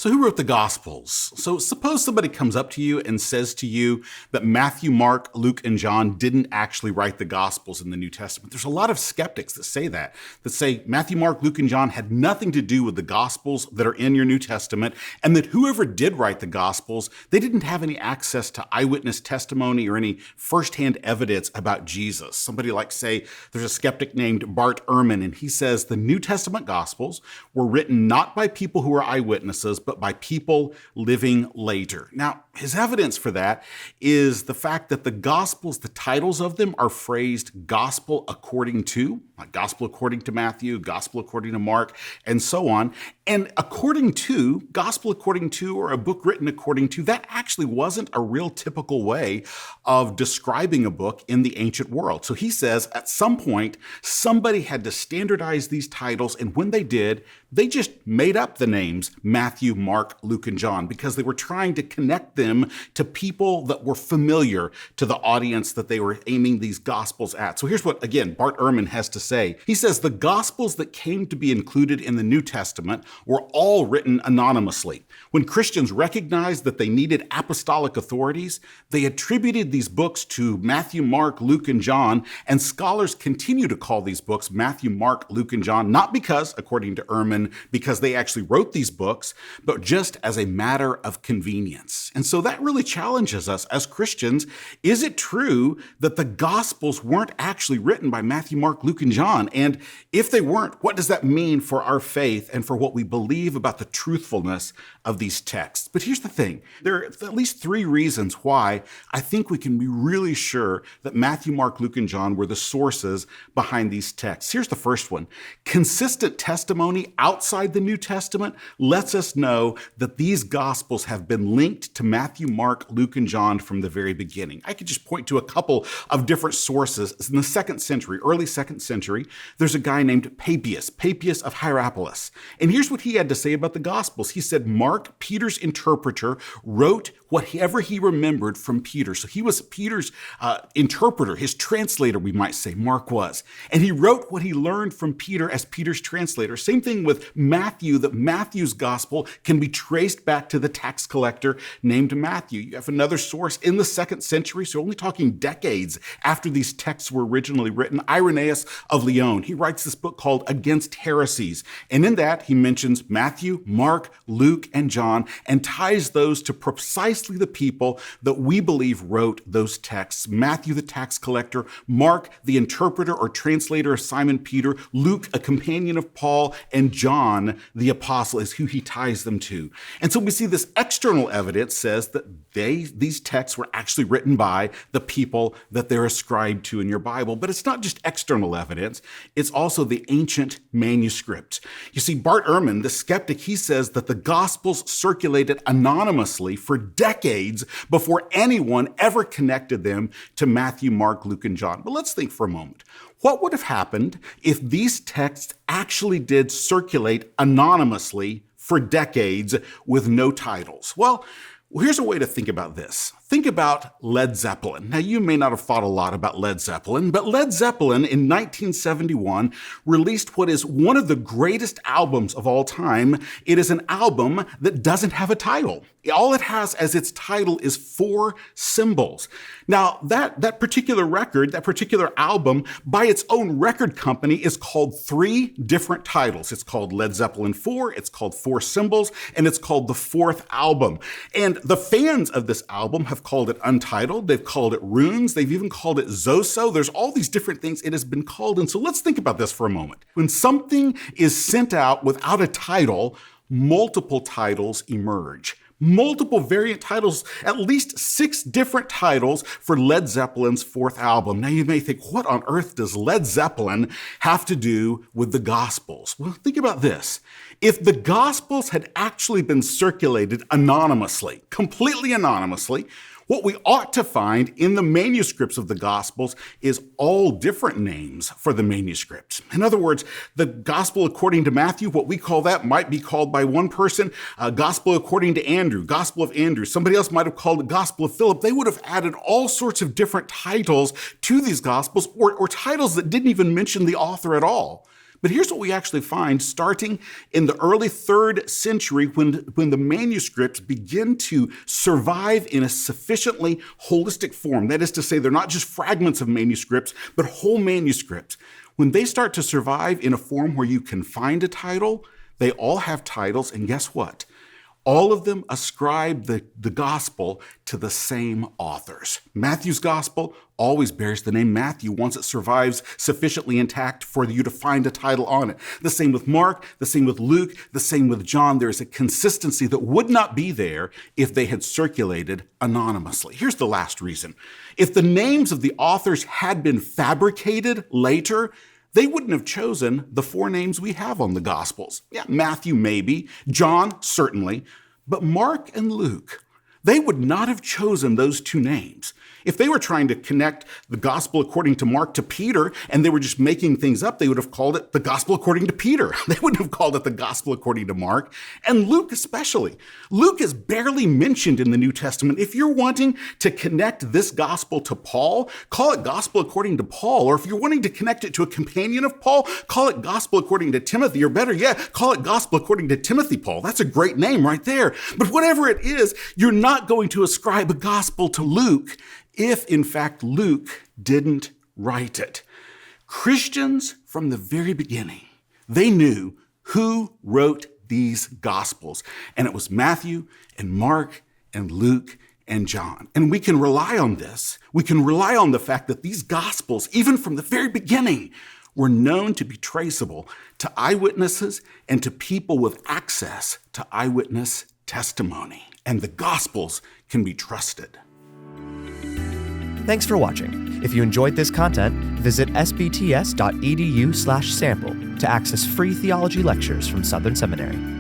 So who wrote the Gospels? So suppose somebody comes up to you and says to you that Matthew, Mark, Luke, and John didn't actually write the Gospels in the New Testament. There's a lot of skeptics that say say Matthew, Mark, Luke, and John had nothing to do with the Gospels that are in your New Testament, and that whoever did write the Gospels, they didn't have any access to eyewitness testimony or any firsthand evidence about Jesus. Somebody like, say, there's a skeptic named Bart Ehrman, and he says the New Testament Gospels were written not by people who were eyewitnesses, but by people living later. Now, his evidence for that is the fact that the Gospels, the titles of them are phrased gospel according to, like gospel according to Matthew, gospel according to Mark, and so on. And according to, gospel according to, or a book written according to, that actually wasn't a real typical way of describing a book in the ancient world. So he says at some point, somebody had to standardize these titles, and when they did, they just made up the names Matthew, Mark, Luke, and John because they were trying to connect them to people that were familiar to the audience that they were aiming these Gospels at. So here's what, again, Bart Ehrman has to say. He says, the Gospels that came to be included in the New Testament were all written anonymously. When Christians recognized that they needed apostolic authorities, they attributed these books to Matthew, Mark, Luke, and John, and scholars continue to call these books Matthew, Mark, Luke, and John, not because, according to Ehrman, because they actually wrote these books, but just as a matter of convenience. And so that really challenges us as Christians. Is it true that the Gospels weren't actually written by Matthew, Mark, Luke, and John? And if they weren't, what does that mean for our faith and for what we believe about the truthfulness of these texts? But here's the thing. There are at least three reasons why I think we can be really sure that Matthew, Mark, Luke, and John were the sources behind these texts. Here's the first one. Consistent testimony outside the New Testament lets us know that these Gospels have been linked to Matthew, Mark, Luke, and John from the very beginning. I could just point to a couple of different sources. In the second century, early second century, there's a guy named Papias of Hierapolis. And here's what he had to say about the Gospels. He said, Mark, Peter's interpreter, wrote whatever he remembered from Peter. So he was Peter's interpreter, his translator, we might say, Mark was. And he wrote what he learned from Peter as Peter's translator. Same thing with Matthew, that Matthew's gospel can be traced back to the tax collector named Matthew. You have another source in the second century, so only talking decades after these texts were originally written, Irenaeus of Lyon. He writes this book called Against Heresies. And in that, he mentions Matthew, Mark, Luke, and John, and ties those to precisely the people that we believe wrote those texts. Matthew, the tax collector, Mark, the interpreter or translator of Simon Peter, Luke, a companion of Paul, and John, the apostle, is who he ties them to. And so we see this external evidence says that these texts were actually written by the people that they're ascribed to in your Bible. But it's not just external evidence, it's also the ancient manuscript. You see, Bart Ehrman, the skeptic, he says that the Gospels circulated anonymously for decades before anyone ever connected them to Matthew, Mark, Luke, and John. But let's think for a moment. What would have happened if these texts actually did circulate anonymously for decades with no titles? Well, here's a way to think about this. Think about Led Zeppelin. Now, you may not have thought a lot about Led Zeppelin, but Led Zeppelin in 1971 released what is one of the greatest albums of all time. It is an album that doesn't have a title. All it has as its title is 4 symbols. Now, that particular record, that particular album, by its own record company, is called 3 different titles. It's called Led Zeppelin 4, it's called 4 Symbols, and it's called the 4th album. And the fans of this album have called it Untitled, they've called it Runes, they've even called it Zoso. There's all these different things it has been called. And so let's think about this for a moment. When something is sent out without a title, multiple titles emerge. Multiple variant titles, at least 6 different titles for Led Zeppelin's 4th album. Now you may think, what on earth does Led Zeppelin have to do with the Gospels? Well, think about this. If the Gospels had actually been circulated anonymously, completely anonymously, what we ought to find in the manuscripts of the Gospels is all different names for the manuscripts. In other words, the Gospel according to Matthew, what we call that might be called by one person, Gospel according to Andrew, Gospel of Andrew. Somebody else might have called it Gospel of Philip. They would have added all sorts of different titles to these Gospels or titles that didn't even mention the author at all. But here's what we actually find starting in the early 3rd century when the manuscripts begin to survive in a sufficiently holistic form. That is to say, they're not just fragments of manuscripts, but whole manuscripts. When they start to survive in a form where you can find a title, they all have titles, and guess what? All of them ascribe the gospel to the same authors. Matthew's gospel always bears the name Matthew once it survives sufficiently intact for you to find a title on it. The same with Mark, the same with Luke, the same with John. There's a consistency that would not be there if they had circulated anonymously. Here's the last reason. If the names of the authors had been fabricated later, they wouldn't have chosen the 4 names we have on the Gospels. Yeah, Matthew maybe, John certainly, but Mark and Luke, they would not have chosen those 2 names. If they were trying to connect the Gospel according to Mark to Peter and they were just making things up, they would have called it the Gospel according to Peter. They wouldn't have called it the Gospel according to Mark, and Luke especially. Luke is barely mentioned in the New Testament. If you're wanting to connect this Gospel to Paul, call it Gospel according to Paul. Or if you're wanting to connect it to a companion of Paul, call it Gospel according to Timothy. Or better yet, call it Gospel according to Timothy Paul. That's a great name right there. But whatever it is, you're not going to ascribe a Gospel to Luke if, in fact, Luke didn't write it. Christians, from the very beginning, they knew who wrote these Gospels. And it was Matthew and Mark and Luke and John. And we can rely on this. We can rely on the fact that these Gospels, even from the very beginning, were known to be traceable to eyewitnesses and to people with access to eyewitness testimony. And the Gospels can be trusted. Thanks for watching. If you enjoyed this content, visit sbts.edu/sample to access free theology lectures from Southern Seminary.